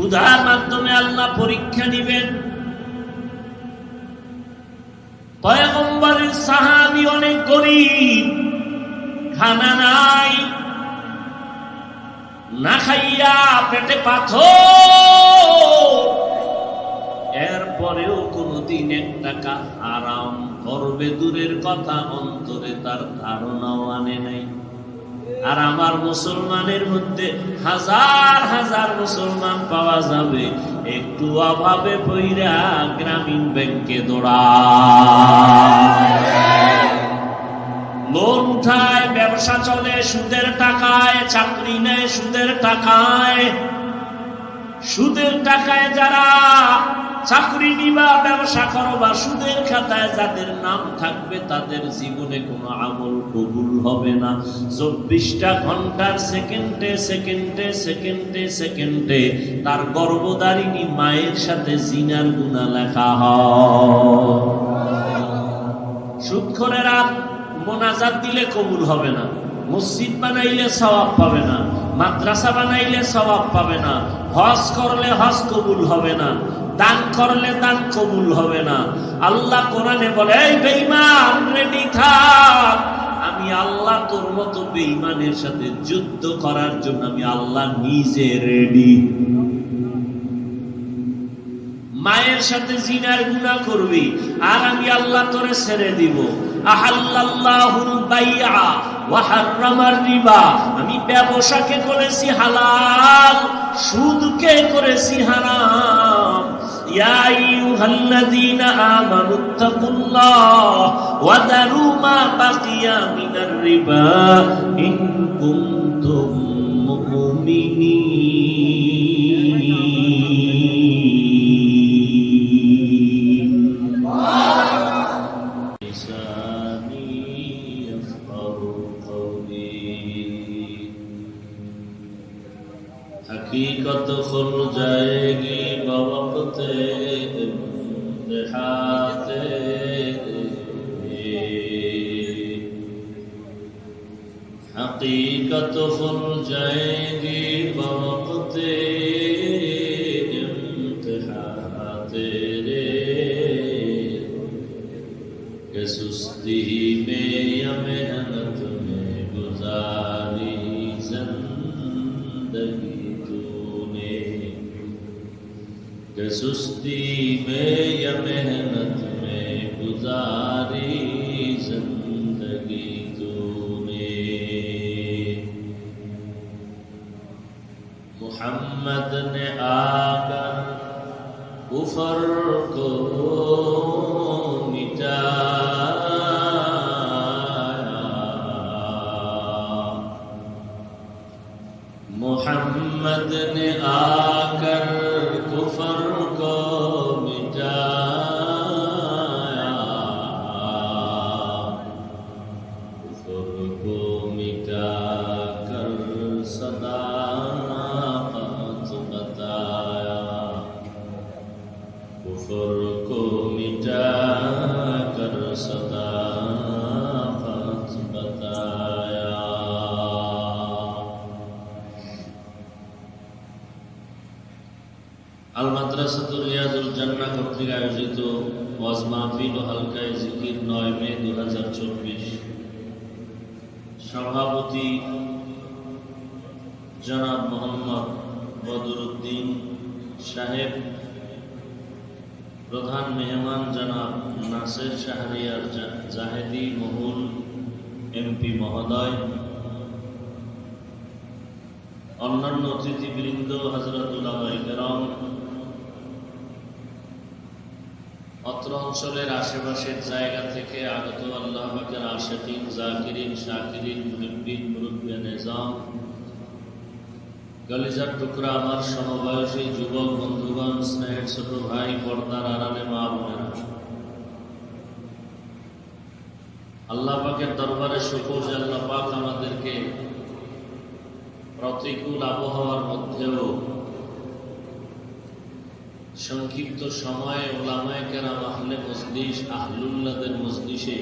ক্ষুধার মাধ্যমে আল্লাহ পরীক্ষা নিবেন। পয়গম্বরের সাহাবী অনেক গরীব, খানা নাই, না খাইয়া পেটে পাথর, এরপরেও কোনদিন এক টাকা আরাম করবে দূরের কথা অন্তরে তার ধারণাও আনে নাই। আর আমার মুসলমানের মধ্যে হাজার হাজার মুসলমান পাওয়া যাবে একটু অভাবে পইরা গ্রামীণ ব্যাংকে দৌড়ায়, লোন উঠায়, ব্যবসা চলে সুদের টাকায়, চাকরি নেয় সুদের টাকায়। সুদের টাকায় যারা চাকরি নিবা, ব্যবসা করো বা সুদের খাতায় যাদের নাম থাকবে তাদের জীবনে কোনো আমল কবুল হবে না। 24টা ঘন্টার সেকেন্ডে সেকেন্ডে সেকেন্ডে সেকেন্ডে তার গর্ভধারিণী মায়ের সাথে জিনার গুনাহ লেখা হয়। সুদখোরেরা মোনাজাত দিলে কবুল হবে না, মসজিদ বানাইলে সওয়াব পাবে না, মাদ্রাসা বানাইলে সওয়াব পাবে না, হজ করলে হজ কবুল হবে না, দান করলে দান কবুল হবে না। আল্লাহ কোরআনে বলে, এই বেঈমান রেডি থাক, আমি আল্লাহ তোর মতো বেঈমানের সাথে যুদ্ধ করার জন্য আমি আল্লাহ নিজে রেডি। মায়ের সাথে জিনার গুনাহ করবি আর আমি আল্লাহ তোরে ছেড়ে দিব। আহাল্লাল্লাহুল বাইআ ওয়া হাররামার রিবা, আমি ব্যবসাকে করেছি হালাল, সুদকে করেছি হারাম। ইয়া আইয়ুহাল্লাযীনা আমানুত্তাকুল্লাহ ওয়া দারু মা বাকিয়া মিনার রিবা ইন কুনতুম মুমিনিন। हकीकत खुल जाएगी बवक़्ते इम्तिहाते, हकीकत खुल जाएगी बवक़्ते इम्तिहाते कि सुस्ती में या मेहनत में गुजारी जिंदगी, कि सुस्ती में या मेहनत में गुजारी जिंदगी तूने। मुहम्मद ने आकर कुफर को मिटाया, मुहम्मद ने आकर कुफर को मिटाया, कुफर को मिटाकर सदाकत बताया, कुफर को मिटाकर सदाकत बताया। আল মাদ্রাসাতুল রিয়াজুল জান্নাহ কর্তৃক আয়োজিত ওয়াজ মাহফিল ও হালকায়ে জিকির 9 মে 2024, সভাপতি জনাব মোহাম্মদ বদরুদ্দিন সাহেব, প্রধান মেহমান জনাব নাসির শাহরিয়ার জাহেদি মহুল এমপি মহোদয়, অন্যান্য অতিথিবৃন্দ, হযরতুল উলামায়ে কেরাম, অত্র অঞ্চলের আশেপাশের জায়গা থেকে আগত আল্লাহ পাকের আশিকিন, জাকিরিন, শাকিরিন, মুহিব্বিন, মুরব্বিয়ান নিজাম, কলিজার টুকরা আমার সমবয়সী যুবক বন্ধুগণ, স্নেহের ছোট ভাই, পর্দার আড়ালে মা বোনেরা, আল্লাহ পাকের দরবারে শুকর যে আল্লাহ পাক আমাদেরকে প্রতিকূল আবহাওয়ার মধ্যেও সংক্ষিপ্ত সময়ে উলামায়ে কেরাম, আহলে মজলিস, আহলুল্লাহদের মজলিসে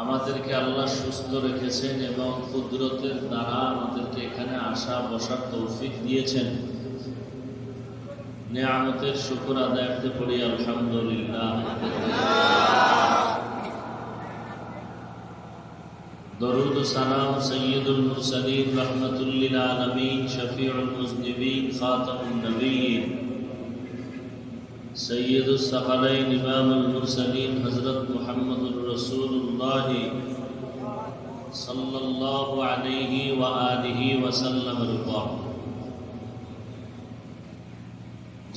আমাদেরকে আল্লাহ সুস্থ রেখেছেন এবং কুদরতের দ্বারা আমাদেরকে এখানে আসা বসার তৌফিক দিয়েছেন। নিয়ামতের শুকর আদায় পড়ি আলহামদুলিল্লাহ। দরুদ ও সালাম সৈয়দুল মুরসালিন রাহমাতুল লিল আলামিন শফিউল মুজনিবিন খাতামুন নবীন সৈয়দুস সাকালাইন ইমামুল মুরসালিন হযরত মুহাম্মদুর রাসূলুল্লাহ সাল্লাল্লাহু আলাইহি ওয়া আলিহি ওয়া সাল্লামের উপর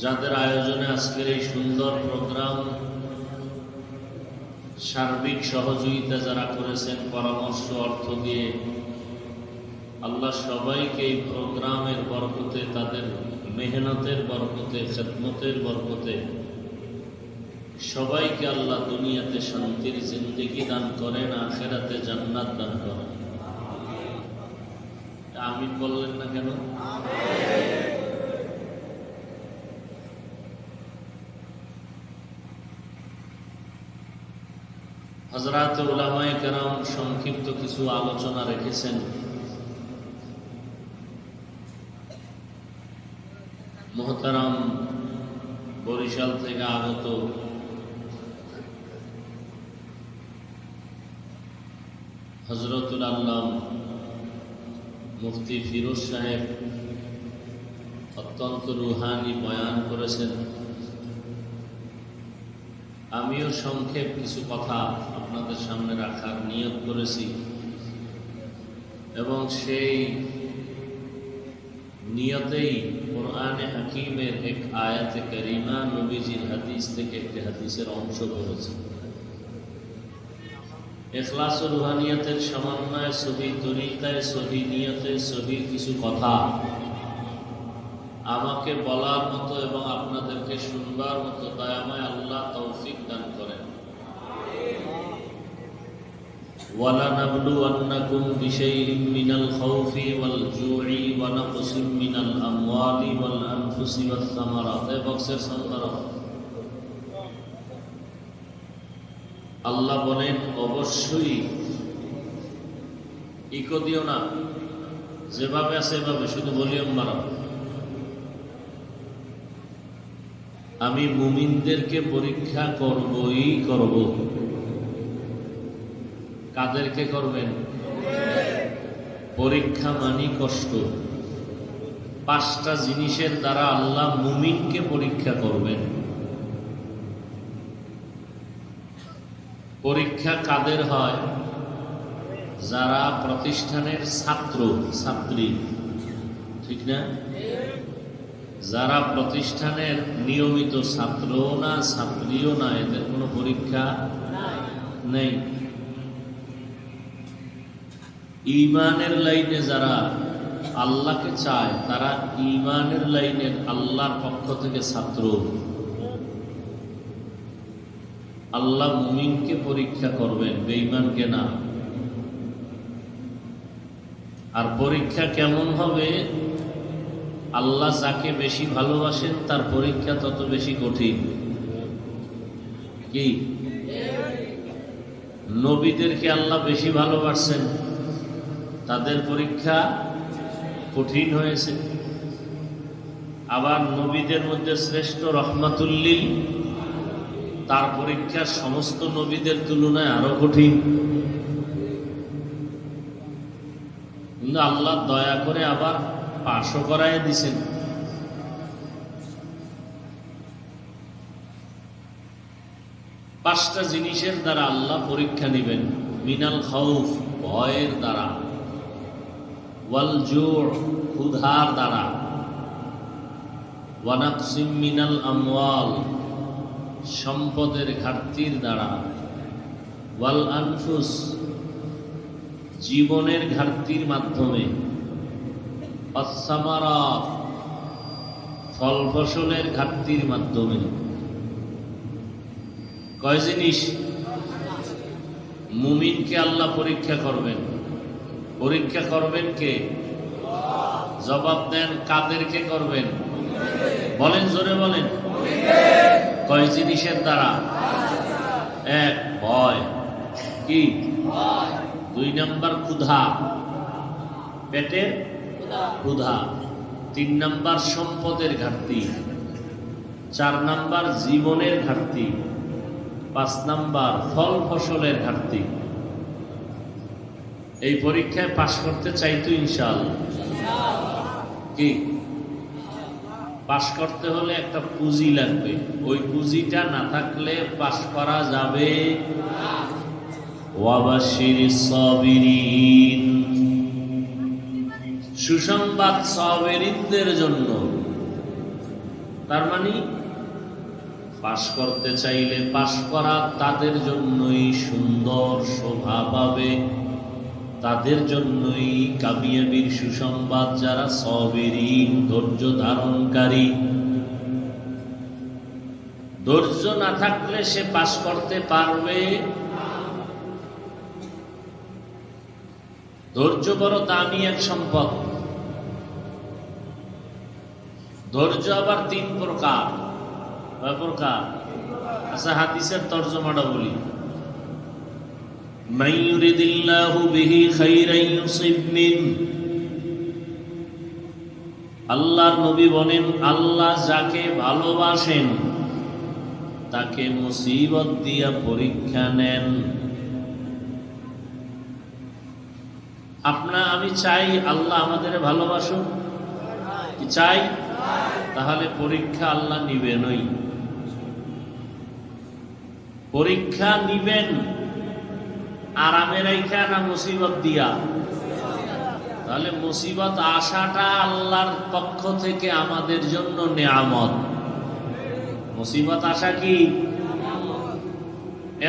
যাদের আয়োজনে আজকের এই সুন্দর প্রোগ্রাম সার্বিক সহযোগিতা যারা করেছেন পরামর্শ অর্থ দিয়ে, আল্লাহ সবাইকে এই প্রোগ্রামের বরকতে, তাদের মেহনতের বরকতে, খেদমতের বরকতে সবাইকে আল্লাহ দুনিয়াতে শান্তির জিন্দেগি দান করেন, আখিরাতে জান্নাত দান করেন। আমিন বললেন না কেন? হযরত উলামায়ে কেরাম সংক্ষিপ্ত কিছু আলোচনা রেখেছেন। মুহতারাম বরিশাল থেকে আগত হযরতুল আল্লাম মুফতি ফিরোজ সাহেব অত্যন্ত রুহানি বয়ান করেছেন। আমিও সংক্ষেপ কিছু কথা আপনাদের সামনে রাখার নিয়ত করেছি এবং সেই নিয়তেই কোরআনে হাকিমের এক আয়াতে কারিমা নবীজির হাদিস থেকে একটি হাদিসের অংশ করেছি। ইখলাস ও রুহানিয়তের সমন্বয়ে সহি তরিকায়, সহি নিয়তে, সহি কিছু কথা আমাকে বলার মতো এবং আপনাদেরকে শুনবার মতো দয়াময় আল্লাহ তৌফিক দান করেন। وَلَنَبْلُوَنَّكُمْ بِشَيْءٍ مِّنَ الْخَوْفِ وَالْجُوعِ وَنَقْصٍ مِّنَ الْأَمْوَالِ وَالْأَنفُسِ وَالثَّمَرَاتِ। বক্সের সংগ্রহ আল্লাহ বলেন অবশ্যই ইকো দিও না, যেভাবে আছে এভাবে শুধু ভলিউম বাড়াও। আমি মুমিনদেরকে পরীক্ষা করবই করব। কাদেরকে করবেন? পরীক্ষা মানি কষ্ট। 5টা জিনিসের দ্বারা আল্লাহ মুমিনকে পরীক্ষা করবেন। পরীক্ষা কাদের হয়? যারা প্রতিষ্ঠানের ছাত্র ছাত্রী, ঠিক না? যারা প্রতিষ্ঠানের নিয়মিত ছাত্র না, ছাত্রীও না, এদের কোনো পরীক্ষা নেই। ঈমানের লাইনে যারা আল্লাহকে চায়, তারা ঈমানের লাইনের আল্লাহর পক্ষ থেকে ছাত্র। আল্লাহ মুমিনকে পরীক্ষা করবেন, বেঈমানকে না। আর পরীক্ষা কেমন হবে? আল্লাহ যাকে বেশি ভালোবাসেন তার পরীক্ষা তত বেশি কঠিন। কি? নবীদেরকে আল্লাহ বেশি ভালোবাসেন, তাদের পরীক্ষা কঠিন হয়েছে। আবার নবীদের মধ্যে শ্রেষ্ঠ রহমাতুল্লিল, তার পরীক্ষা সমস্ত নবীদের তুলনায় আরো কঠিন। কিন্তু আল্লাহ দয়া করে আবার পাশও করায় দিছেন। পাঁচটা জিনিসের দ্বারা আল্লাহ পরীক্ষা নেবেন। মিনাল খাউফ, ভয়ের দ্বারা, ওয়াল জুর, ক্ষুধার দ্বারা, ওয়া নাকসিম মিনাল আমওয়াল, সম্পদের ঘাটতির দ্বারা, ওয়াল আনফুস, জীবনের ঘাটতির মাধ্যমে, আস-সামারাত, ফল ফসলের ঘাটতির মাধ্যমে। কয় জিনিস? মুমিনকে আল্লাহ পরীক্ষা করবেন। পরীক্ষা করবেন কে? জবাব দেন, কাদেরকে করবেন? বলেন, জোরে বলেন। কয় জিনিসের দ্বারা? 1, ভয়। কি? 2 নাম্বার ক্ষুধা, পেটের ক্ষুধা। 3 নাম্বার সম্পদের ঘাটতি। 4 নাম্বার জীবনের ঘাটতি, 5 নাম্বার ফল ফসলের ঘাটতি। এই পরীক্ষায় পাশ করতে চাই তো ইনশাআল্লাহ? কি পাশ করতে হলে একটা পুঁজি লাগবে, ওই পুঁজিটা না থাকলে পাশ করা যাবে না। ওয়াবাশিরিস সাবিরিন, সুসংবাদ সাবিরিনদের জন্য। তার মানে পাশ করতে চাইলে পাশ করা তাদের জন্যই সুন্দর শোভা পাবে, তাদের জন্যই কামিয়াবির সুসংবাদ, যারা সাবিরিন, ধৈর্য ধারণকারী। ধৈর্য না থাকলে সে পাশ করতে পারবে। ধৈর্য বড় দামি এক সম্পদ। ধৈর্য আবার 3 প্রকার। কয় প্রকার? আচ্ছা, হাদিসের তর্জমাটা বলি। মান ইউরিদিল্লাহু বিহি খাইরান ইউসিব মিন, আল্লাহর নবী বলেন, আল্লাহ যাকে ভালোবাসেন তাকে মুসিবত দিয়া পরীক্ষা নেন। আমি চাই আল্লাহ আমাদের ভালোবাসুন, কি চাই? তাহলে পরীক্ষা আল্লাহ নিবেনই। পরীক্ষা নিবেন আরামে রাইখা না মুসিবত দিয়া? তাহলে মুসিবত আসাটা আল্লাহর পক্ষ থেকে আমাদের জন্য নেয়ামত। মুসিবত আসা কি?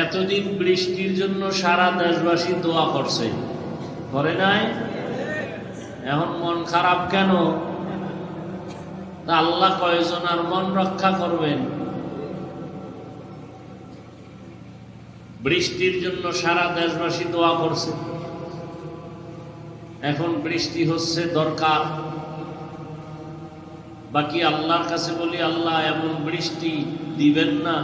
এতদিন বৃষ্টির জন্য সারা দেশবাসী দোয়া করছে, করে নাই? এখন মন খারাপ কেন? আল্লাহ কয়জনার মন রক্ষা করবেন? বৃষ্টির জন্য সারা দেশবাসী দোয়া করছে, এখন বৃষ্টি হচ্ছে দরকার। বাকি আল্লাহর কাছে বলি, আল্লাহ এমন বৃষ্টি দিবেন না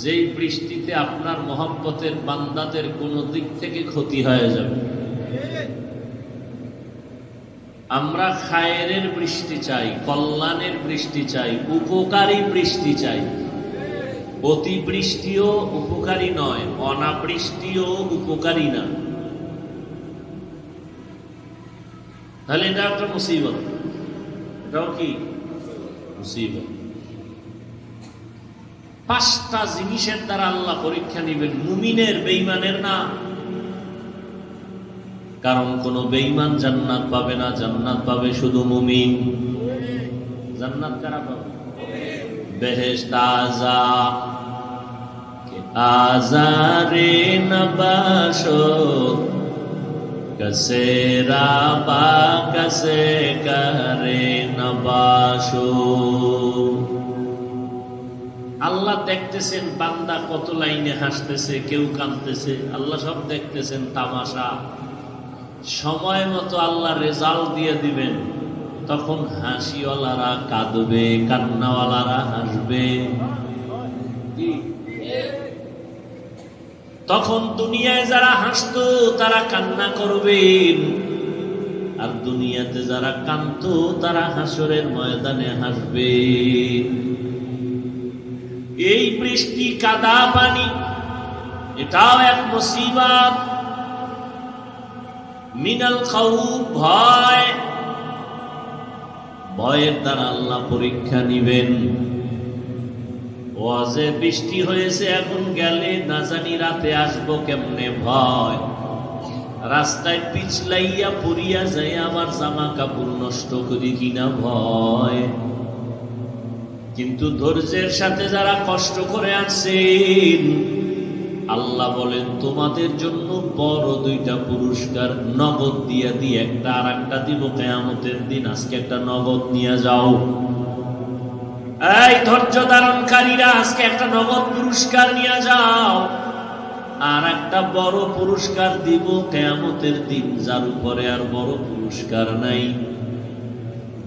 যেই বৃষ্টিতে আপনার মহব্বতের বান্দাদের কোনো দিক থেকে ক্ষতি হয়ে যাবে। আমরা খায়েরের বৃষ্টি চাই, কল্যাণের বৃষ্টি চাই, উপকারী বৃষ্টি চাই। অতিবৃষ্টিও উপকারী নয়, অনাবৃষ্টিও উপকারী না। তাহলে এটা একটা মুসিবত। এটাও কি মুসিবত? 5টা জিনিসের দ্বারা আল্লাহ পরীক্ষা নিবেন, মুমিনের, বেঈমানের না। কারণ কোন বেঈমান জান্নাত পাবে না, জান্নাত পাবে শুধু মুমিন। জান্নাত কারা পাবে? বেহেশত আযা কে আযারে নবাশো কসে রাবা কসে করে নবাশো। আল্লাহ দেখতেছেন বান্দা কত লাইনে হাসতেছে, কেউ কাঁদতেছে, আল্লাহ সব দেখতেছেন তামাশা। সময় মতো আল্লাহ রেজাল্ট দিয়ে দিবেন, তখন হাসিওয়ালারা কাঁদবে, কান্নাওয়ালারা হাসবে। তখন দুনিয়ায় যারা হাসতো তারা কান্না করবেন, আর দুনিয়াতে যারা কাঁদতো তারা হাসরের ময়দানে হাসবে। এই বৃষ্টি, কাদা পানি, এটাও এক মুসিবত। মিনাল খাউফ, ভয়। ভয়ের দ্বারা আল্লাহ পরীক্ষা নিবেন। ওয়াজে বৃষ্টি হয়েছে, এখন গেলে না জানি রাতে আসবো কেমনে, ভয়। রাস্তায় পিছলাইয়া পড়িয়া যায়, আমার জামা কাপড় নষ্ট করি কিনা, ভয়। কিন্তু ধৈর্যের সাথে যারা কষ্ট করে আছেন, আল্লাহ বলেন তোমাদের জন্য বড় 2টা পুরস্কার নগদ দিয়ে দিয়ে, একটা আর একটা দিব কিয়ামতের দিন। আজকে একটা নগদ নিয়ে যাও। এই ধৈর্য ধারণকারীরা, আজকে একটা নগদ পুরস্কার নিয়ে যাও। আর একটা বড় পুরস্কার দিব কিয়ামতের দিন, যার উপরে আর বড় পুরস্কার নাই।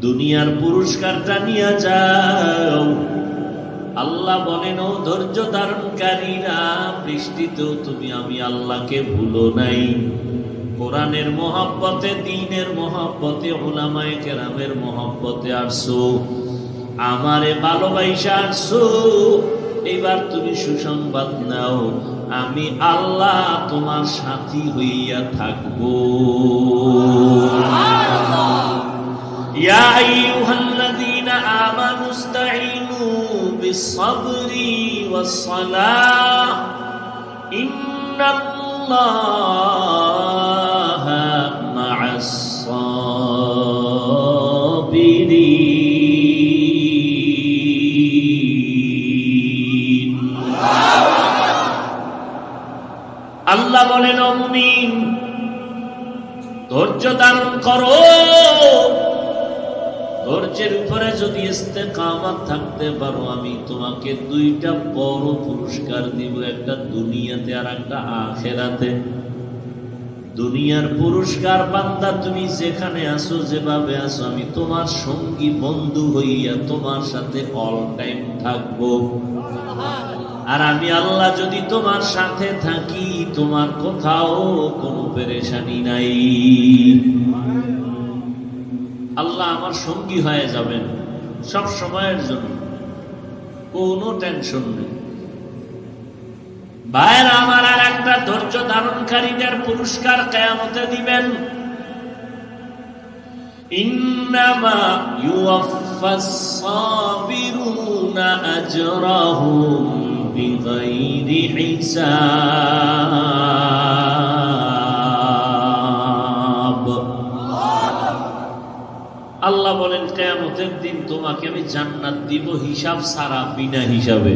দুনিয়ার পুরস্কারটা নিয়ে যাও। আল্লাহ বলেন, ও ধৈর্য ধারণকারীরা, বৃষ্টিতেও তুমি আমি আল্লাহকে ভুলো নাই। কোরআনের মহব্বতে, দ্বীনের মহব্বতে, উলামায়ে কেরামের মহব্বতে আসছো। আমারে ভালোবাসা আসছো, এবার তুমি সুসংবাদ নাও, আমি আল্লাহ তোমার সাথী হইয়া থাকবো। ইয়া আইয়ুহাল্লাযীনা আমানু ইসতাঈনু বিস-সাবরি ওয়াস-সালাহ ইন্নাল্লাহা মা'আস-সাবিরিন। আল্লাহ বলেন, ও মুমিন, ধৈর্য ধারণ করো। ধৈর্যের উপরে যদি ইস্তেকামত থাকতে পারো, আমি তোমাকে দুইটা বড় পুরস্কার দিব, একটা দুনিয়াতে আর একটা আখিরাতে। দুনিয়ার পুরস্কার, বান্দা তুমি যেখানে আসো, যেভাবে আসো, আমি তোমার সঙ্গী বন্ধু হইয়া তোমার সাথে অল টাইম থাকবো। আর আমি আল্লাহ যদি তোমার সাথে থাকি, তোমার কোথাও কোনো পেরেশানি নাই। আল্লাহ আমার সঙ্গী হয়ে যাবেন সব সময়ের জন্য, কোনো টেনশন নেই। ভাইরা আমার, আর একটা ধৈর্য ধারণকারীদের পুরস্কার কিয়ামতে দিবেন। ইন্নামা ইউওয়াফাস সাবিরুনা আজরাহুম বিগাইরি হিসাব। আল্লাহ বলেন, কিয়ামতের দিন তোমাকে আমি জান্নাত দিব হিসাব ছাড়া, বিনা হিসাবে।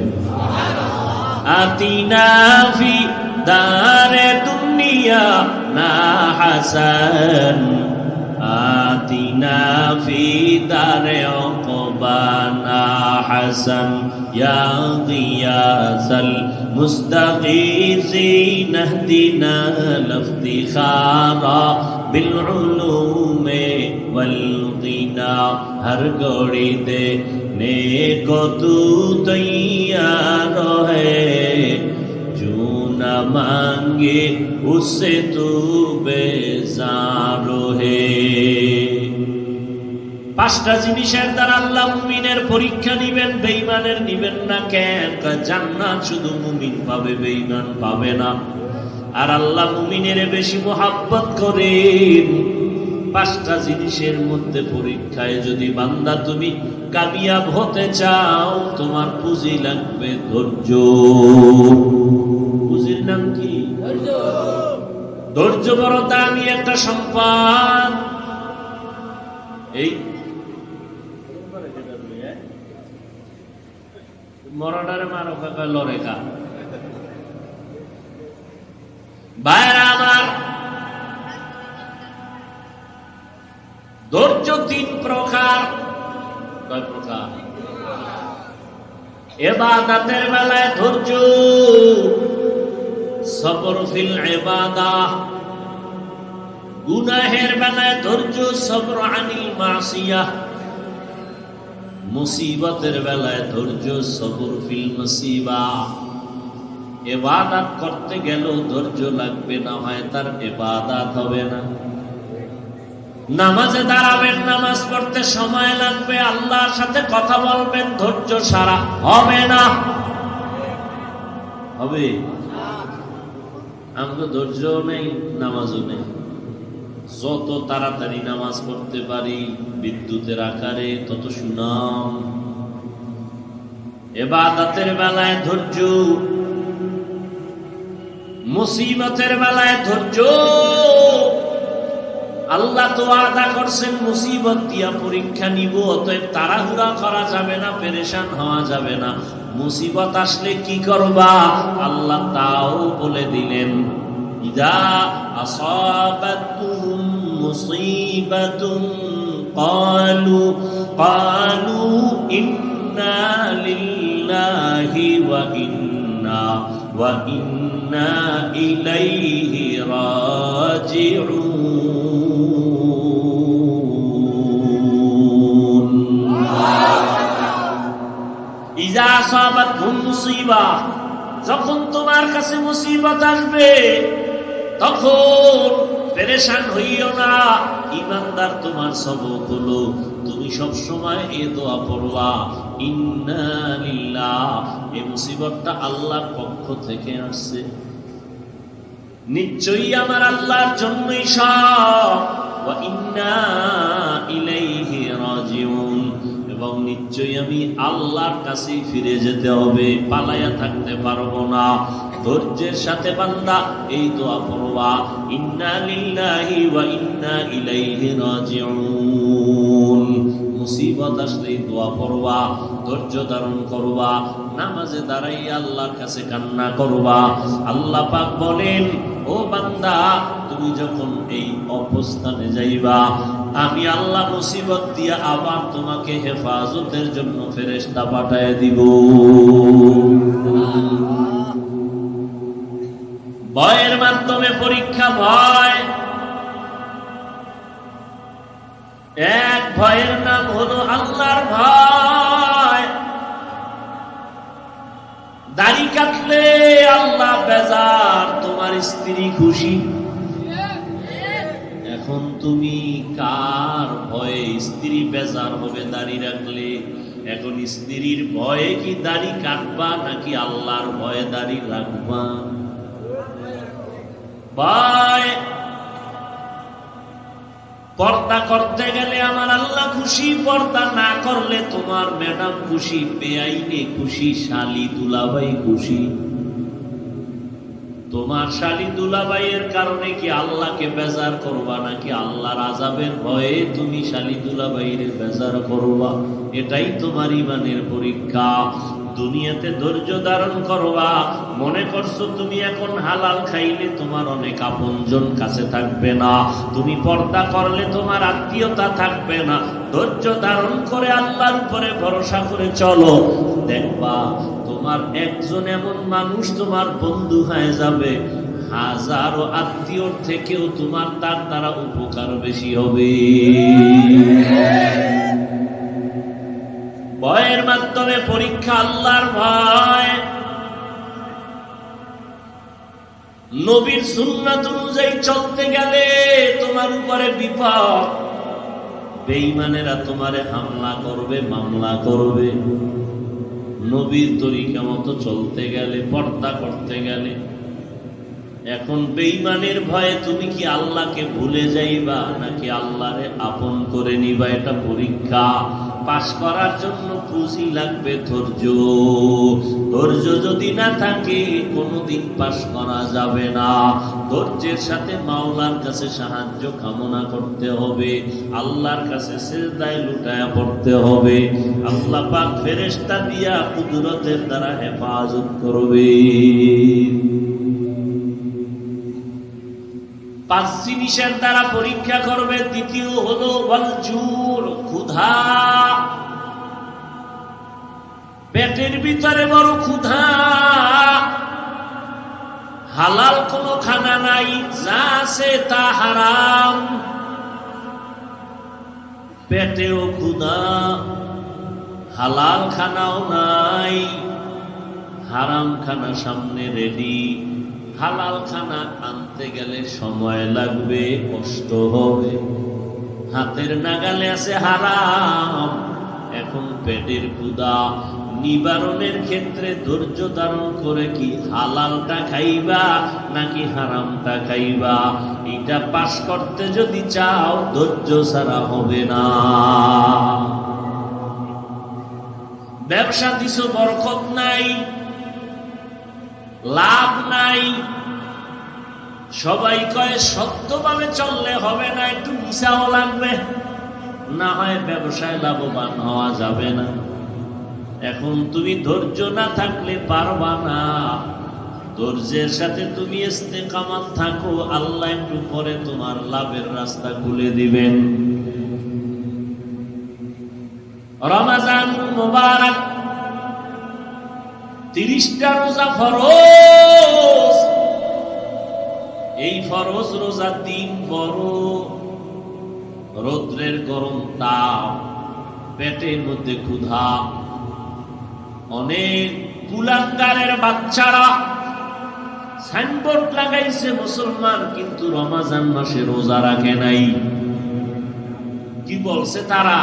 আতিনা ফি দারে দুনিয়া না হাসান, আতিনা ফি দারে উকবা না হাসান, ইয়া গিয়াসাল মুস্তাগীসিন ইহদিনা লিফতিখারা বিল উলুমে ওয়াল গিনা। হর গড়ি দে নেকো তু তৈয়ার है, जो न मांगे उससे तू बेजार है। পাঁচটা জিনিসের দ্বারা আল্লাহ মুমিনের পরীক্ষা নিবেন, বেঈমানের নিবেন না। কেন? জান্নাত শুধু মুমিন পাবে, বেঈমান পাবে না। আর আল্লাহ মুমিনের বেশি মোহাব্বত করেন। পাঁচটা জিনিসের মধ্যে পরীক্ষায় যদি বান্দা তুমি কামিয়াব হতে চাও, তোমার পুঁজি লাগবে ধৈর্য। পুঁজির নাম কি? ধৈর্য বড় দামি একটা সম্পদ। এই মরাডারে মারো কাকা লড়েকা। ভাইরা আমার, ধৈর্য তিন প্রকার। কয় প্রকার? ইবাদতের বেলায় ধৈর্য, সবর ফিল ইবাদাহ। গুনাহের বেলায় ধৈর্য, সবর আনিল মাসিয়াহ। মুসিবতের বেলায় ধৈর্য, সবর ফিল মুসিবাহ। ইবাদত করতে গেলেও ধৈর্য লাগবে, না হয় তার ইবাদত হবে না। নামাজে দাঁড়াবেন, নামাজ পড়তে সময় লাগবে, আল্লাহর সাথে কথা বলবেন, ধৈর্য সারা হবে না। হবে? আমরা ধৈর্য নেই, নামাজও নেই। যত তাড়াতাড়ি নামাজ পড়তে পারি বিদ্যুতের আকারে, তত সুনাম। ইবাদতের বেলায় ধৈর্য, মুসিবতের বেলায় ধৈর্য। আল্লাহ তো ওয়াদা করছেন মুসিবত দিয়া পরীক্ষা নিব, অতএব তাড়াহুড়া করা যাবে না, পেরেশান হওয়া যাবে না। মুসিবত আসলে কি করবা আল্লাহ তাও বলে দিলেন। ইযা আসাবাতুহুম মুসিবাতুন ক্বালু ইন্না লিল্লাহি ওয়া ইন্না ইলাইহি রাজিউন। ইযা আসাবাতহুম মুসিবা, যখন তোমার কাছে মুসিবত আসবে তখন পেরেশান হইও না। ইমানদার তোমার সবক হলো তুমি সব সময় এই দোয়া পড়বা, ইন্না লিল্লাহ, এই মুসিবতটা আল্লাহর পক্ষ থেকে আসছে, নিশ্চয়ই আমার আল্লাহর জন্যই সব, ওয়া ইন্না ইলাইহি রাজিউন, এবং নিশ্চয়ই আমি আল্লাহর কাছেই ফিরে যেতে হবে, পালায়া থাকতে পারবো না। ধৈর্যের সাথে বান্দা এই দোয়া পড়বা, ইন্না লিল্লাহি ওয়া ইন্না ইলাইহি রাজিউন। মুসিবত আসলে দোয়া পড়বা, ধৈর্য ধারণ করবা, নামাজে দাঁড়াইয়া আল্লাহর কাছে কান্না করবা। আল্লাহ পাক বলেন, ও বান্দা, তুমি যখন এই অবস্থানে যাইবা, আমি আল্লাহ মুসিবত দিয়া আবার তোমাকে হেফাজতের জন্য ফেরেশতা পাঠায় দিব। ভয়ের মাধ্যমে পরীক্ষা, ভয়, এক ভয়ের নাম হলো আল্লাহর ভয়। দাড়ি কাটলে আল্লাহ বেজার, তোমার স্ত্রী খুশি। এখন তুমি কার ভয়ে স্ত্রী বেজার হবে দাড়ি রাখলে? এখন স্ত্রীর ভয়ে কি দাড়ি কাটবা, নাকি আল্লাহর ভয়ে দাড়ি রাখবা? ভয়। পর্দা করতে গেলে আমার আল্লাহ খুশি, পর্দা না করলে তোমার ম্যাডাম খুশি, বেআইনে খুশি, শালি দুলাভাই খুশি। তোমার শালি দুলাভাইয়ের কারণে কি আল্লাহকে বেজার করবা, নাকি আল্লাহর আযাবের ভয়ে তুমি শালি দুলাভাইয়ের বেজার করবা? এটাই তোমার ঈমানের পরীক্ষা। দুনিয়াতে ধৈর্য ধারণ করবা, মনে করছো তুমি এখন হালাল খাইলে তোমার অনেক আপনজন কাছে থাকবে না, তুমি পর্দা করলে তোমার আত্মীয়তা থাকবে না। ধৈর্য ধারণ করে আল্লাহর উপরে ভরসা করে চলো, দেখবা তোমার একজন এমন মানুষ তোমার বন্ধু হয়ে যাবে, হাজারো আত্মীয়র থেকেও তোমার তার দ্বারা উপকার বেশি হবে। ভয়ের মাধ্যমে পরীক্ষা, আল্লাহর ভয়। নবীর সুন্নাত অনুযায়ী চলতে গেলে তোমার উপরে বিপদ, বেঈমানেরা তোমারে হামলা করবে, মামলা করবে। নবীর তরিকা মতো চলতে গেলে, পর্দা করতে গেলে, এখন বেঈমানের ভয়ে তুমি কি আল্লাহকে ভুলে যাইবা, নাকি আল্লাহরে আপন করে নিবা? এটা পরীক্ষা। পাস করার জন্য পুঁজি লাগবে ধৈর্য। ধৈর্য যদি না থাকে কোনোদিন পাস করা যাবে না। ধৈর্যের সাথে মাওলার কাছে সাহায্য কামনা করতে হবে, আল্লাহর কাছে সিজদায় লুটায়া পড়তে হবে। আল্লাহ পাক ফেরেশতা দিয়া কুদরতের দ্বারা হেফাজত করবে। 5 জিনিসের দ্বারা পরীক্ষা করবে। দ্বিতীয় হলো ওয়ালজুর, ক্ষুধা। পেটের ভিতরে বড় ক্ষুধা, হালাল কোনো খানা নাই, যা আছে তা হারাম। পেটেও ক্ষুধা, হালাল খানাও নাই, হারাম খানা সামনে রেডি। হালাল খানা আনতে গেলে সময় লাগবে, কষ্ট হবে। হাতের নাগালে আছে হারাম, এখন পেটের ক্ষুধা। নিবারণের ক্ষেত্রে ধৈর্য ধারণ করে কি হালালটা খাইবা নাকি হারামটা খাইবা, এটা পাস করতে যদি চাও ধৈর্য ছাড়া হবে না। ব্যবসা দিছো, বরকত নাই, লাভ নাই। সবাই কয় সত্যভাবে চললে হবে না, একটু মিশাও লাগবে, না হয় ব্যবসায় লাভবান হওয়া যাবে না। এখন তুমি ধৈর্য না থাকলে পারবা না। ধৈর্যের সাথে তুমি ইস্তেকামাত থাকো, আল্লাহ একটু পরে তোমার লাভের রাস্তা খুলে দিবেন। রমজান মুবারক, 30টা রোজা ফরজ। এই ফরজ রোজার দিন বড় রৌদ্রের গরম তাপ, পেটের মধ্যে ক্ষুধা। অনেক কুলাঙ্গারের বাচ্চারা সাইনবোর্ড লাগাইছে মুসলমান, কিন্তু রমজান মাসে রোজা রাখে নাই। কি বলছে তারা?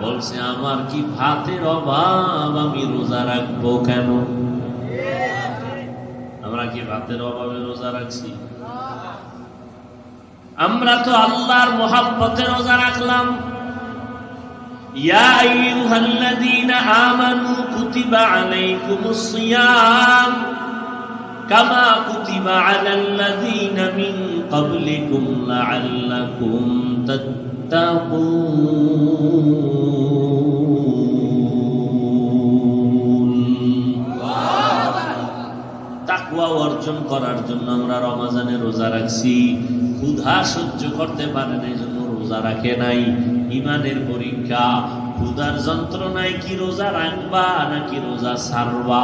বলছে আমার কি ভাতের অভাব, আমি রোজা রাখবো কেন? আমরা কি ভাতের অভাবে রোজা রাখছি? আমরা তো আল্লাহর মহব্বতে রোজা রাখলাম। ইয়া আইয়ুহাল্লাযীনা আমানু কুতিবা আলাইকুমুস সিয়াম কামা কুতিবা আলাল্লাযীনা মিন ক্বাবলিকুম লাআল্লাকুম তাত্তাকুন। তাকওয়া অর্জন করার জন্য আমরা রমজানে রোজা রাখছি। ক্ষুধা সহ্য করতে পারে না, এই জন্য রোজা রাখে নাই। ইমানের পরীক্ষা। ক্ষুধার যন্ত্রণায় কি রোজা রাখবা নাকি রোজা ছাড়বা?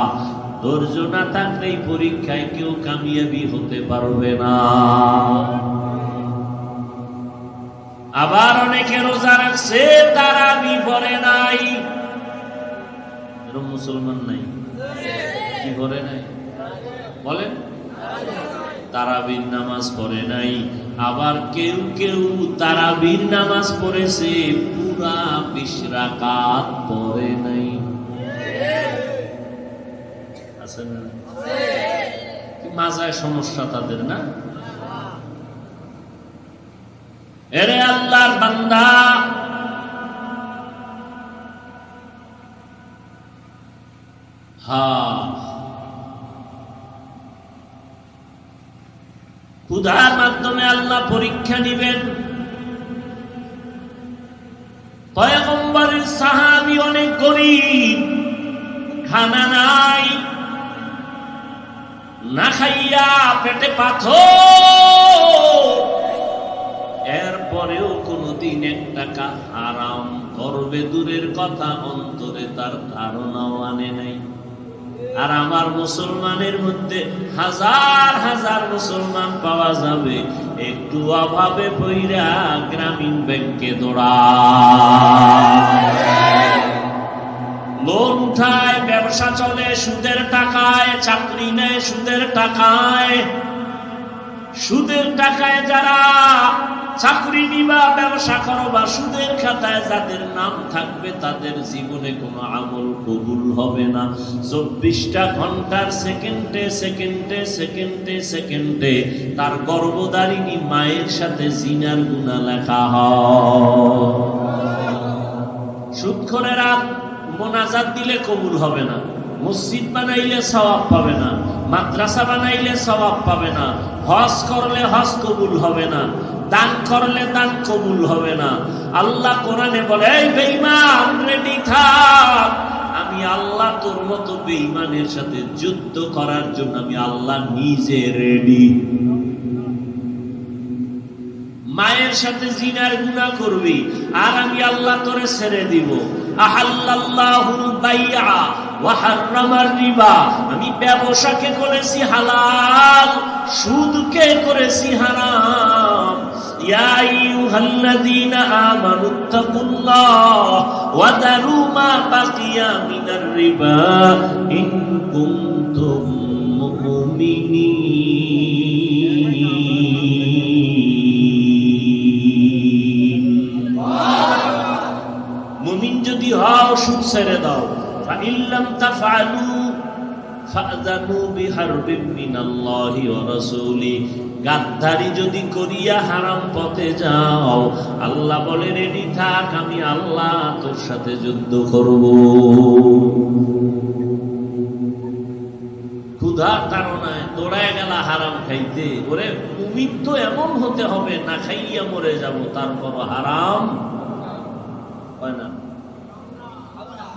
ধৈর্য না থাকলে এই পরীক্ষায় কেউ কামিয়াবি হতে পারবে না। আবার অনেকে রোজা রাখছে তারাবি পড়ে নাই। এরকম মুসলমান নাই কি পড়ে নাই? বলেন, তারাবির নামাজ পড়ে নাই। আবার কেউ কেউ তারাবির নামাজ পড়েছে, পুরা 20 রাকাত পড়ে নাই। আছে না? মাজায় সমস্যা তাদের, না? এরে আল্লাহর বান্দা, ক্ষুধার মাধ্যমে আল্লাহ পরীক্ষা নিবেন। পয়গম্বরের সাহাবী অনেক গরীব, খানা নাই, না খাইয়া পেটে পাথর, এরপরেও কোনদিন 1 টাকা আরাম করবে দূরের কথা, অন্তরে তার ধারণাও আনে নাই। আর আমার মুসলমানের মধ্যে হাজার হাজার মুসলমান পাওয়া যাবে একটু অভাবে পইরা গ্রামীণ ব্যাংকে দৌড়ায়, লোন উঠায়, ব্যবসা চলে সুদের টাকায়, চাকরি নেয় সুদের টাকায়। সুদের টাকায় যারা চাকরি নিবা, ব্যবসা করো বা সুদের খাতায় যাদের নাম থাকবে তাদের জীবনে কোনো আমল কবুল হবে না। 24টা ঘন্টার সেকেন্ডে সেকেন্ডে সেকেন্ডে সেকেন্ডে তার গর্ভধারিণী মায়ের সাথে জিনার গুনাহ লেখা হয়। সুদখোরেরা মোনাজাত দিলে কবুল হবে না, মসজিদ বানাইলে সওয়াব পাবে না, মাদ্রাসা বানাইলে সওয়াব পাবে না, হজ করলে হজ কবুল হবে না, দান করলে দান কবুল হবে না। আল্লাহ কোরআনে বলে, এই বেঈমান রেডি থাক, আমি আল্লাহ তোর মতো বেঈমানের সাথে যুদ্ধ করার জন্য আমি আল্লাহ নিজে রেডি। মায়ের সাথে জিনার গুনাহ করবি আর আমি আল্লাহ তোরে ছেড়ে দিব। আহাল্লাল্লাহুল বাইআ ওয়া হাররামার রিবা, আমি ব্যবসাকে করেছি হালাল, সুদকে করেছি হারাম। ইয়া আইয়ুহাল্লাযীনা আমানুত্তাকুল্লাহ ওয়া দারু মা বাকিয়া মিনার রিবা ইন কুনতুম মুমিনিন। মুমিন যদি হও সুদ ছেড়ে দাও। ফাইল্লাম তাফআলু ফাযানু বিহারবিন মিনাল্লাহি ওয়া রাসূলি, গাদ্দারি যদি করিয়া হারাম পথে যাও, আল্লাহ বলে রেডি থাক, আমি আল্লাহ তোর সাথে যুদ্ধ করব। ক্ষুধার তাড়নায় দৌড়ায় গেল হারাম খাইতে। ওরে মুমিন তো এমন হতে হবে, না খাইয়া মরে যাব তারপর হারাম হয় না।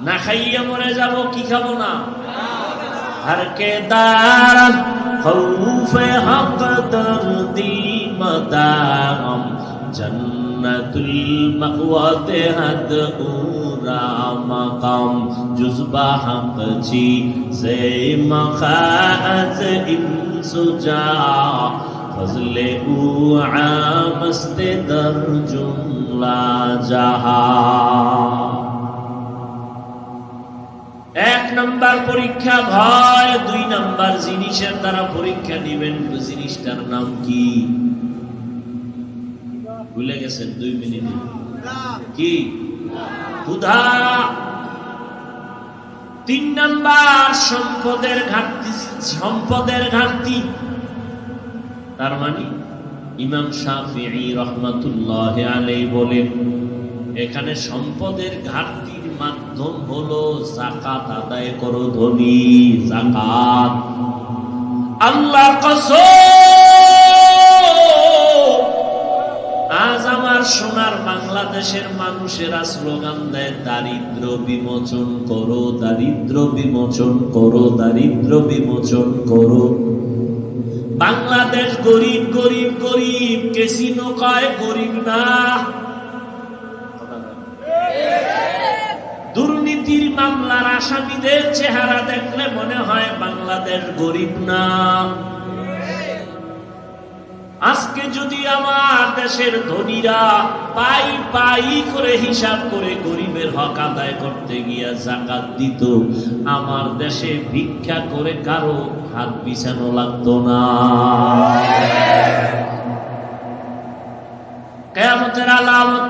না খাইয়া মরে যাব, কি খাবো না? हर के दारम खौफे हक दर्दी मदाम जन्नतुल मक़वाते हद उरा मकाम जुज़बा हक जी से मखाज इंसुजा फजले उआमस्ते दर जुमला जहा। 1 নম্বর পরীক্ষা ভয়, 2 নম্বর জিনিসের দ্বারা পরীক্ষা নিবেন। জিনিসটার নাম কি ভুলে গেছেন? 2 মিনিটে কি? ক্ষুধা। 3 নাম্বার সম্পদের ঘাটতি, সম্পদের ঘাটতি। তার মানে ইমাম শাফিঈ রাহমাতুল্লাহ আলাইহি বলেন এখানে সম্পদের ঘাটতির মাধ্যম হলো যাকাত আদায় করো ধনী, যাকাত। আল্লাহর কসম, আজ আমার সোনার বাংলাদেশের মানুষেরা স্লোগান দেয় দারিদ্র বিমোচন করো, দারিদ্র বিমোচন করো, দারিদ্র বিমোচন করো। বাংলাদেশ গরিব গরিব গরিব, কেসিনো কয় গরিব না। দুর্নীতির মামলার আসামিদের চেহারা দেখলে মনে হয় বাংলাদেশ গরিব না। আজকে যদি আমার দেশের ধনীরা পাই পাই করে হিসাব করে গরিবের হক আদায় করতে গিয়া যাকাত দিত, আমার দেশে ভিক্ষা করে কারো হাত বিছানো লাগতো না। কিয়ামতের আলামত,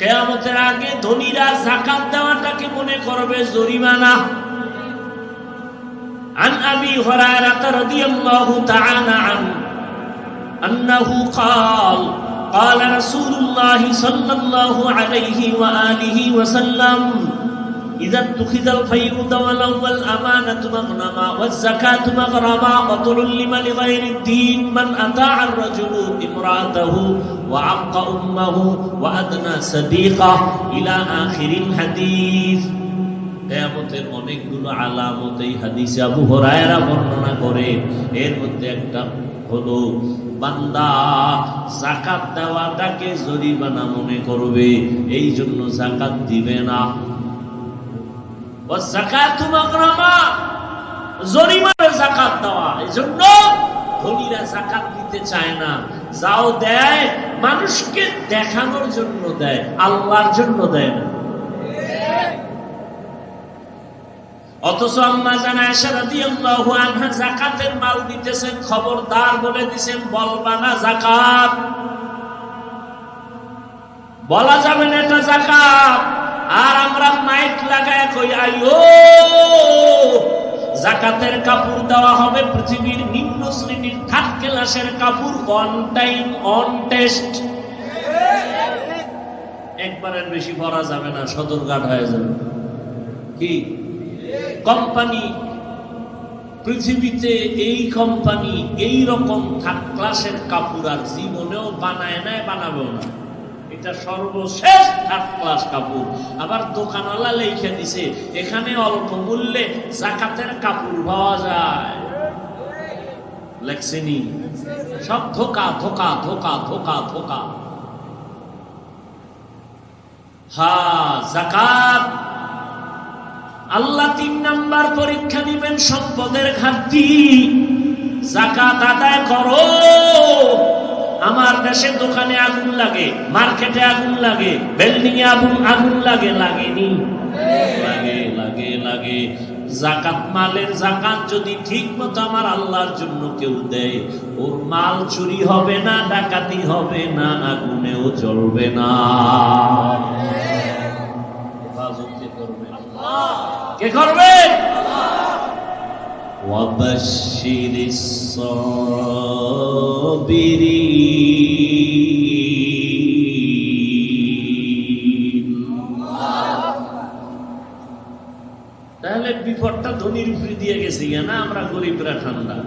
কিয়ামতের আগে ধনীরা যাকাত দেওয়াটাকে মনে করবে জরিমানা। عن أبي هريرة رضي الله تعالى عنه أنه قال قال رسول الله صلى الله عليه وآله وسلم إذا اتخذ الفيء دولا والأمانة مغنما والزكاة مغرما وظلم لغير الدين من أطاع الرجل امرأته وعق أمه وأدنى صديقه إلى آخر الحديث। কিয়ামতের অনেকগুলো আলামত এই হাদিসে আবু হুরায়রা বর্ণনা করে। এর মধ্যে একটা হলো বান্দা যাকাত দেওয়াটাকে জরিমানা মনে করবে, এই জন্য যাকাত দিবে না। ওয়াস যাকাতু মাগরামা, জরিমানা যাকাত দেওয়া, এই জন্য ধনীরা যাকাত দিতে চায় না। যাও দেয় মানুষকে দেখানোর জন্য দেয়, আল্লাহর জন্য দেয় না। অথচ আম্মা জান আয়েশা রাদিয়াল্লাহু আনহা যাকাতের মাল দিতেছেন, খবরদার বলে দিবেন বলবা না যাকাত, বলা যাবে না এটা যাকাত। আর আমরা মাইক লাগায় কই আইও যাকাতের কাপড় দেওয়া হবে পৃথিবীর নিম্ন শ্রেণীর থার্ড ক্লাসের কাপড়, অন টাইম অন টেস্ট। একবারের বেশি পরা যাবে না, সদরঘাট হয়ে যাবে। কি কোম্পানি পৃথিবীতে, এই কোম্পানি এই রকম থার্ড ক্লাসের কাপড় আর জীবনেও বানায় না, বানাবেও না। এটা সর্বশেষ থার্ড ক্লাস কাপড়। আবার দোকানওয়ালা লিখে দিছে এখানে অল্প মূল্যে যাকাতের কাপড় পাওয়া যায়। লেখছেনি সব ধোকা ধোকা ধোকা ধোকা ধোকা। হ্যাঁ, যাকাত আল্লাহ 3 নাম্বার পরীক্ষা দিবেন সম্পদের ঘাটতি। যাকাত আদায় করো। আমার দেশে দোকানে আগুন লাগে, মার্কেটে আগুন লাগে, বিল্ডিং এ আগুন লাগে, লাগেনি? লাগে লাগে লাগে। যাকাত মালের যাকাত যদি ঠিক মতো আমার আল্লাহর জন্য কেউ দেয়, ওর মাল চুরি হবে না, ডাকাতি হবে না, আগুনেও জ্বলবে না। কে করবে? ওয়াবাশশিরিস সাবিরিন। তাহলে বিপদটা ধনীর উপরে দিয়ে গেছি না, আমরা গরিবরা ঠান্ডা।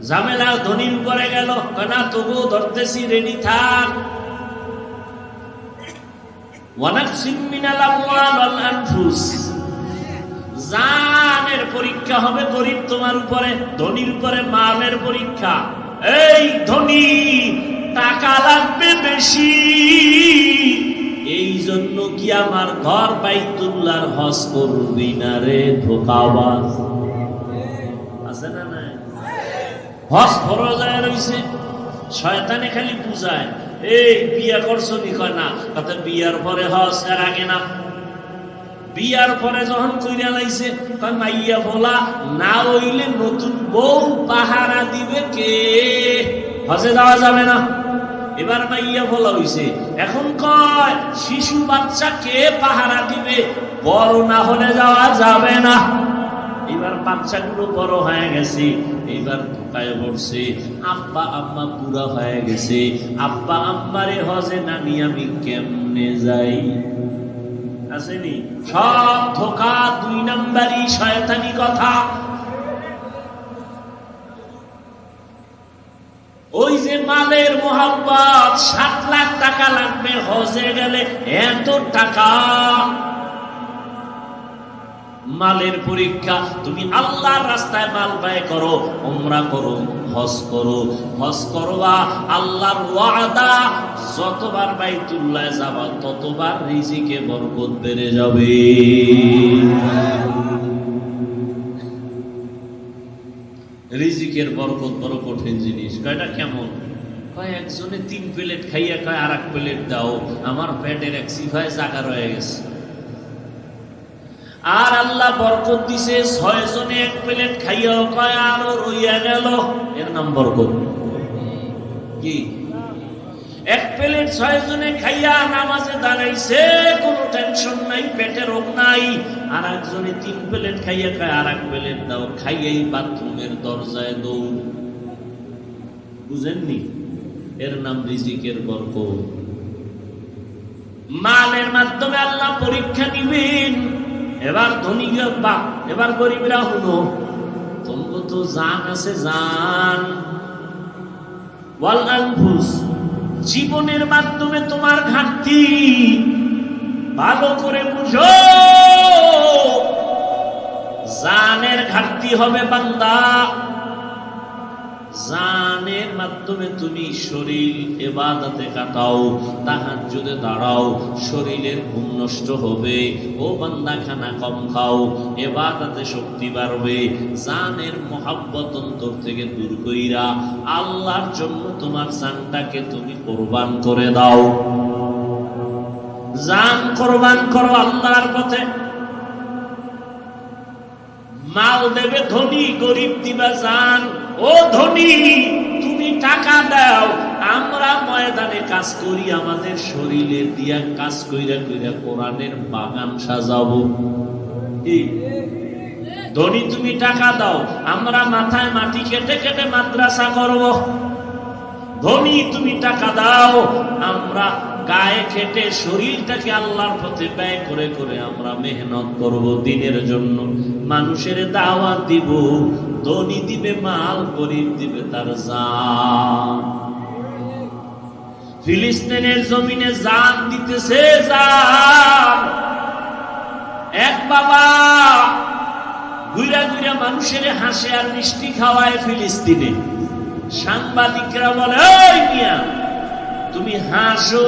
ঝামেলা ধনীর উপরে গেল, না তবুও ধরতেছি, রেডি থাক। ওয়ানাকসিম মিনাল আমওয়াল ওয়াল আনফুস, জানের পরীক্ষা হবে গরিব তোমার উপরে, ধনীর উপরে মালের পরীক্ষা। এই ধনী টাকা লাগবে বেশি, এই জন্য কি আমার ঘর বাইতুল্লাহর হজ করবি না রে ধোঁকাবাজ? আছে না নাই? হজ ফরজ হয়ে রইছে, শয়তানে খালি বুঝায় এই বিয়া করছো নি, কয় না। তাতে বিয়ার পরে হজ, এর আগে না। বিয়ার পরে যখন কইরা লাইছে, কয় মাইয়া বলা না হইলে নতুন বউ পাহারা দিবে কে? হজে যাওয়া যাবে না। এবার মাইয়া বলা হইছে, এখন কয় শিশু বাচ্চা কে পাহারা দিবে, বড় না হলে যাওয়া যাবে না। এবার বাচ্চাগুলো বড় হয়ে গেছে, এইবার ধোকায় পড়ছে। আব্বা আম্মা বুড়া হয়ে গেছে, আব্বা আম্মারে হজে না নিয়ে আমি কেমনে যাই? আসেনি সব ধোকা, 2 নাম্বারই শয়তানি কথা। ওই যে মালের মোহাব্বত, 7 লাখ টাকা লাগবে হজে গেলে, এত টাকা মালের পরীক্ষা। তুমি আল্লাহর রাস্তায় মাল ব্যয় করো, উমরা করো, হজ করো। হজ করবা, আল্লাহর ওয়াদা, যতবার বাইতুল্লাহ যাবা ততবার রিজিকে বরকত বেড়ে যাবে। রিজিকের বরকত বড় কঠিন জিনিস। কয়টা কেমন? কয় একজনে 3 প্লেট খাইয়া কয় আর 1 প্লেট দাও, আমার পেটের এক সিফায় জায়গা রয়ে গেছে। আর আল্লাহ বরকত দিছে, 6 জনে 1 প্লেট খাইয়াও কয় আরো রইয়া গেল, এর নাম বরকত। কি 1 প্লেট 6 জনে খাইয়া নামাজে দাঁড়াইছে, কোনো টেনশন নাই, পেটে রোগ নাই। আর একজনে 3 প্লেট খাইয়া কয় আর 1 প্লেট দাও, খাইয়াই বাথরুমের দরজায় দৌড়। বুঝেননি? এর নাম রিজিকের বরকত। মালের মাধ্যমে আল্লাহ পরীক্ষা নিবেন। এবার ধনী বা এবার গরিবরা হলো, তোমার তো জান আছে, জান ওয়াল আনফুস, জীবনের মাধ্যমে তোমার ঘাটতি ভালো করে বুঝো। জানের ঘাটতি হবে বান্দা, জানের মাধ্যমে তুমি শরীর ইবাদতে কাটাও, তাহাজ্জুদে দাঁড়াও, শরীরের ঘুম নষ্ট হবে। ও বান্দা খানা কম খাও, ইবাদতে শক্তি বাড়বে। জানের মহব্বত অন্তর থেকে দূর কইরা আল্লাহর জন্য তোমার জানটাকে তুমি কুরবান করে দাও। জান কুরবান করো আল্লাহর পথে। মাল দেবে ধনী, গরিব দিবা জান। ও ধনী, তুমি টাকা দাও, আমরা ময়দানে কাজ করি, আমাদের শরীরে দিয়া কাজ কইরা কইরা কোরআনের বাগান সাজাবো। ধনী তুমি টাকা দাও, আমরা মাথায় মাটি কেটে কেটে মাদ্রাসা করব। ধনী তুমি টাকা দাও, আমরা গায়ে খেটে শরীরটাকে আল্লাহর পথে ব্যয় করে করে আমরা মেহনত করব দিনের জন্য, মানুষের দাওয়াত দিব। ধনী দিবে মাল, গরিব দিবে তার জান। ফিলিস্তিনের জমিনে জান দিতেছে, জান। এক বাবা ঘুরা ঘুরা মানুষের হাসে আর মিষ্টি খাওয়ায় ফিলিস্তিনে। সাংবাদিকরা বলে, এই মিয়া তুমি হাসো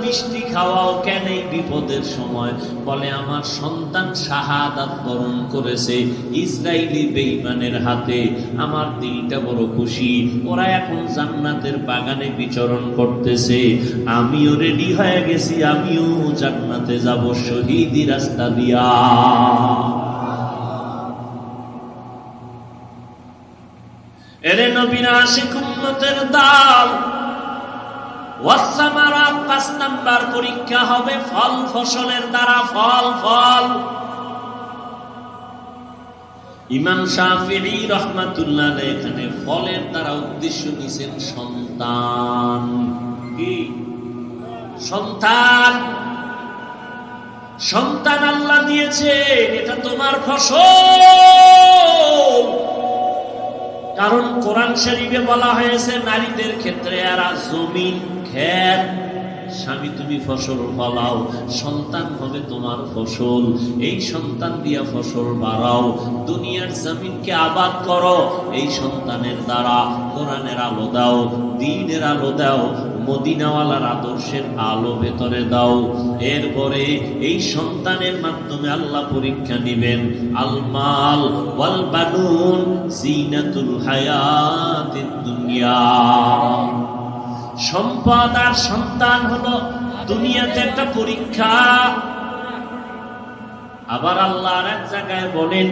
মিষ্টি খাওয়াও কেন এই বিপদের সময়? বলে আমার সন্তান শাহাদাত বরণ করেছে ইসরাইলি বেঈমানের হাতে, আমার দিলটা বড় খুশি। ওরা এখন জান্নাতের বাগানে বিচরণ করতেছে, আমিও রেডি হয়ে গেছি, আমিও জান্নাতে যাব শহীদি রাস্তা দিয়া। এরে নবীর আশিক উম্মতের দল, 5 নাম্বার পরীক্ষা হবে ফল ফসলের দ্বারা। ফল ইমাম শাফিঈ রাহমাতুল্লাহ আলাইহি এখানে ফলের দ্বারা উদ্দেশ্য নিছেন সন্তান। কি সন্তান? সন্তান আল্লাহ দিয়েছে, এটা তোমার ফসল। কারণ কোরআন শরীফে বলা হয়েছে নারীদের ক্ষেত্রে এরা জমিন, ক্ষেত। স্বামী তুমি ফসল ফলাও, সন্তান হবে তোমার ফসল। এই সন্তান দিয়া ফসল বাড়াও, দুনিয়ার জমিনকে আবাদ করো। এই সন্তানের দ্বারা কোরআনের আলো দাও, দ্বীনের আলো দাও, মদিনাওয়ালার আদর্শের আলো ভেতরে দাও। এরপরে এই সন্তানের মাধ্যমে আল্লাহ পরীক্ষা নিবেন। আল মাল ওয়াল বানুন জিনাতুল হায়াতিদ দুনিয়া। সম্পদ আর সন্তান হলো দুনিয়াতে একটা পরীক্ষা। আবার আল্লাহ আর এক জায়গায় বলেন,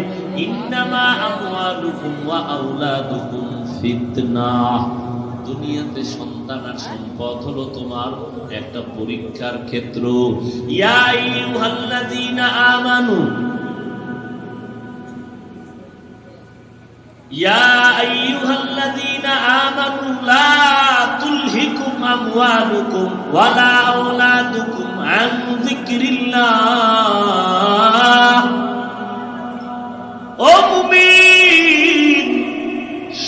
ইন্নামা আমওয়ালুকুম ওয়া আওলাদুকুম ফিতনাহ। দুনিয়াতে সন্তান আর সম্পদ হলো তোমার একটা পরীক্ষার ক্ষেত্র। ইয়া আইয়ুহাল্লাযীনা আমানু ইয়া আইয়ুহাল্লাযীনা আমানু লা তুলহিকুম আমওয়ালুকুম ওয়ালা আওলাদুকুম আন যিকরিল্লাহ। ও মুমিন,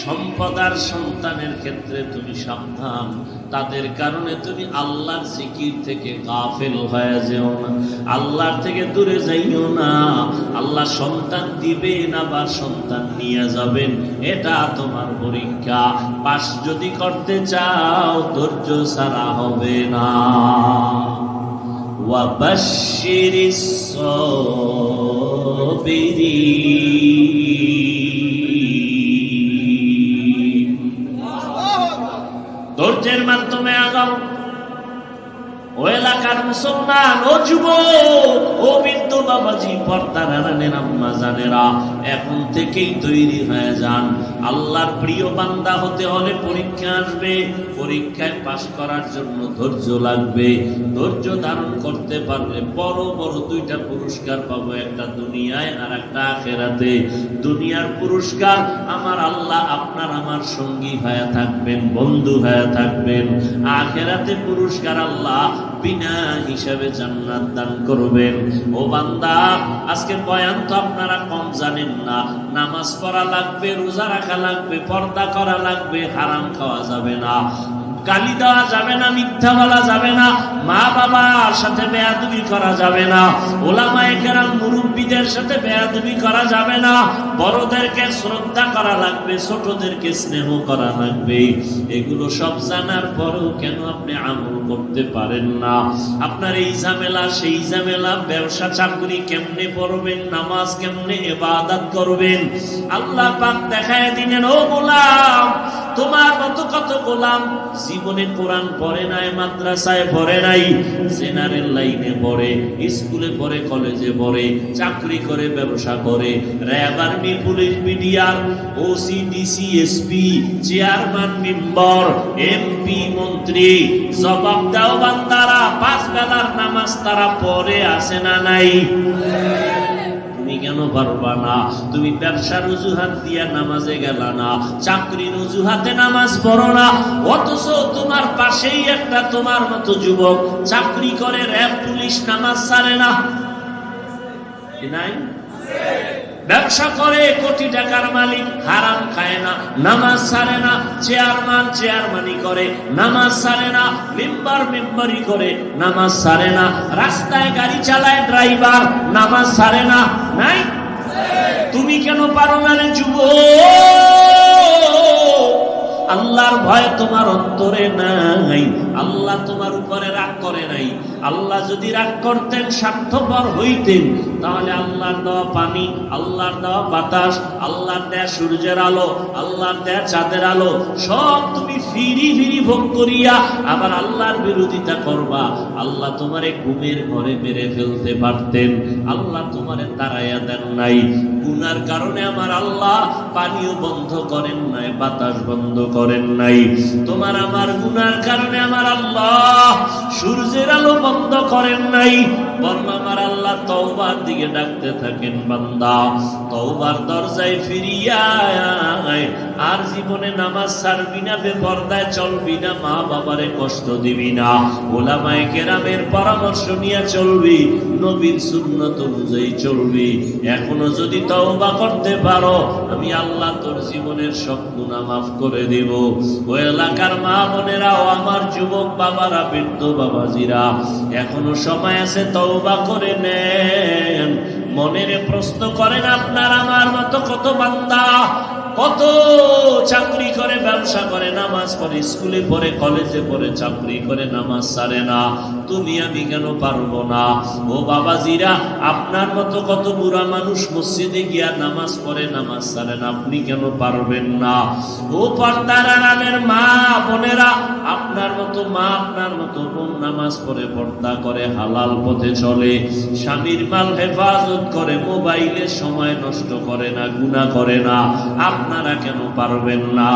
সম্পদ আর সন্তানের ক্ষেত্রে তুমি সাবধান, তাদের কারণে তুমি আল্লাহর জিকির থেকে গাফেল হয়ে যেও না, আল্লাহর থেকে দূরে যাইও না। আল্লাহ সন্তান দিবেন, আবার সন্তান নিয়ে যাবেন, এটা তোমার পরীক্ষা। পাস যদি করতে চাও ধৈর্য ছাড়া হবে না। ওয়াবাশশিরিস সাবিরিন, ধৈর্যের মাধ্যমে আগাও। ও এলাকার মুসলমান, ও যুবক, ও বৃদ্ধ বাবাজি, পর্দার আড়ালের আম্মা জানেরা, এখন থেকেই তৈরি হয়ে যান। আল্লাহর প্রিয় বান্দা হতে হলে পরীক্ষা আসবে, পরীক্ষায় পাস করার জন্য ধৈর্য লাগবে। ধৈর্য ধারণ করতে পারলে বড় বড় দুইটা পুরস্কার পাবো, একটা দুনিয়ায় আর একটা আখিরাতে। দুনিয়ার পুরস্কার আমার আল্লাহ আপনার আমার সঙ্গী হয়ে থাকবেন, বন্ধু হয়ে থাকবেন। আখিরাতে পুরস্কার আল্লাহ বিনা হিসাবে জান্নাত দান করবেন। ও বান্দা, আজকে বয়ান তো আপনারা কম জানেন না। নামাজ পড়া লাগবে, রোজা রাখা লাগবে, পর্দা করা লাগবে, হারাম খাওয়া যাবে না, গালি দেওয়া যাবে না, মিথ্যা বলা যাবে না, মা বাবার সাথে বেয়াদবি করা যাবে না, ওলামায়ে কেরাম মুরব্বীদের সাথে বেয়াদবি করা যাবে না, বড়দেরকে শ্রদ্ধা করা লাগবে, ছোটদেরকে স্নেহ করা লাগবে। এগুলো সব জানার পরেও কেন আপনি আমল করতে পারেন না? আপনার এই ঝামেলা সেই ঝামেলা, ব্যবসা চাকরি কেমনে পড়বেন, নামাজ কেমনে ইবাদত করবেন, আল্লাহ পাক দেখায় দিলেন। ও গোলাম, তোমার মতো কত গোলাম জীবনে কোরআন পড়ে নাই, মাদ্রাসায় পড়ে নাই, জেনারেল লাইনে পড়ে, স্কুলে পড়ে, কলেজে পড়ে, চাকরি করে, ব্যবসা করে, RAB, army, police, BDR, OC, DC, SP, chairman, member, MP, মন্ত্রী। জবাব দাও বান্দারা, 5 বেলার নামাজ তারা পড়ে আসে না নাই? তুমি কেন পারবা না? তুমি ব্যবসার অজুহাত দিয়া নামাজে গেলা না, চাকরির অজুহাতে নামাজ পড়ো না, অথচ তোমার পাশেই একটা তোমার মতো যুবক চাকরি করে, র্যাব, পুলিশ, নামাজ ছাড়ে না। নাই? ব্যবসা করে, কোটি টাকার মালিক, হারাম খায় না, নামাজ ছাড়ে না, চেয়ারম্যানই করে, নামাজ ছাড়ে না, মেম্বারি করে, নামাজ ছাড়ে না, রাস্তায় গাড়ি চালায়, ড্রাইভার, নামাজ ছাড়ে না। নাই? তুমি কেন পারো না রে যুবক? আল্লাহর ভয় তোমার অন্তরে নাই, আল্লাহ তোমার উপরে রাগ করে নাই। আল্লাহ যদি রাগ করতেন, স্বার্থপর হইতেন, তাহলে আল্লাহর দেওয়া পানি, আল্লাহর দেওয়া বাতাস, আল্লাহর দেয়া সূর্যের আলো, আল্লাহর দেয়া চাঁদের আলো সব তুমি ফিরি ফিরি ভোগ করিয়া আবার আল্লাহর বিরোধিতা করবা। আল্লাহ তোমারে ঘুমের ঘরে মেরে ফেলতে পারতেন, আল্লাহ তোমারে তাড়াইয়া দেন নাই। গুনার কারণে আমার আল্লাহ পানিও বন্ধ করেন নাই, বাতাস বন্ধ করেন নাই। তোমার আমার গুনার কারণে আমার আল্লাহ সূর্যের আলো বন্ধ করেন নাই, বরং আমার আল্লাহ তওবার দিকে ডাকতে থাকেন, বান্দা তওবার দরজায় ফিরিয়া আয়, আর জীবনে নামাজ ছাড়বি না, বেপরদায় চলবি না, মা বাবারে কষ্ট দিবি না, ওলামায়ে কেরামের পরামর্শ নিয়ে চলবি, নবীর সুন্নাত অনুযায়ী চলবি। এখনো যদি তওবা করতে পারো, আমি আল্লাহ তোর জীবনের সব গুনাহ মাফ করে দেব। ও এলাকার মা বোনেরা, ও আমার যুবক বাবারা, বৃদ্ধ বাবাজিরা, এখনো সময় আছে, তওবা করে নেন। মনের প্রশ্ন করেন, আপনার আমার মতো কত বান্দা, কত চাকরি করে, ব্যবসা করে, নামাজ পড়ে, স্কুলে পড়ে, কলেজে পড়ে, চাকরি করে, নামাজ ছাড়ে না। তুমি আমি কেন পারবো না? ও বাবাজিরা, আপনার মতো কত বুড়া মানুষ মসজিদে গিয়া নামাজ পড়ে, নামাজ ছাড়ে না, আপনি কেন পারবেন না? ও পর্দার আড়ালের মা বোনেরা, আপনার মতো মা, আপনার মতো বোন নামাজ পড়ে, পর্দা করে, হালাল পথে চলে, স্বামীর মাল হেফাজত করে, মোবাইলে সময় নষ্ট করে না, গুনাহ করে না। আপনারা কেন পারবেন না?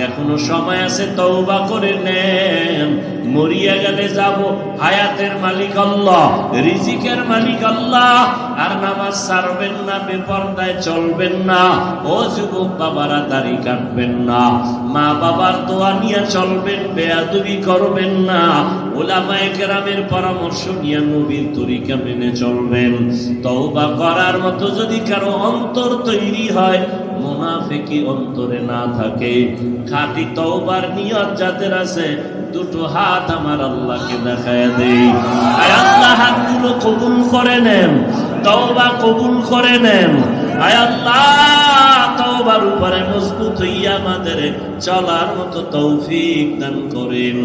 এখনো সময় আছে, তওবা করে নেন। মরিয়া গেলে যাব, হায়াতের মালিক আল্লাহ, রিজিকের মালিক আল্লাহ। আর নামাজ ছাড়বেন না, বেপরদায় চলবেন না। ও যুবক বাবারা, দাড়ি কাটবেন না, মা বাবার দোয়া নিয়ে চলবেন, বেয়াদবি করবেন না, উলামায়ে কেরামের পরামর্শ নিয়ে নবীর তরিকা মেনে চলবেন। তওবা করার মতো যদি কারো অন্তর তৈরি হয়, মুনাফিকি অন্তরে না থাকে, খাঁটি তওবার নিয়ত যাদের আছে, দুটো হাত আমার আল্লাহকে দেখায় দেই। আয় আল্লাহ, হাতগুলো কবুল করে নেন, তওবা কবুল করে নেন। আয় আল্লাহ, তওবার উপরে মজবুত হইয়া আমাদের চলার মতো তৌফিক দান করেন।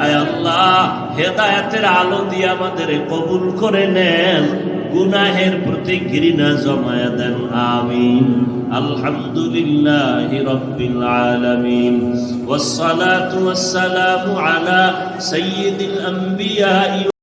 আয় আল্লাহ, হেদায়েতের আলো দিয়ে আমাদের কবুল করে নেন, গুনাহের প্রতি ঘৃণা জমায়া দেন। আমিন। আলহামদুলিল্লাহি রাব্বিল আলামিন, ওয়াস সালাতু ওয়াস সালামু আলা সাইয়্যিদিল আম্বিয়া।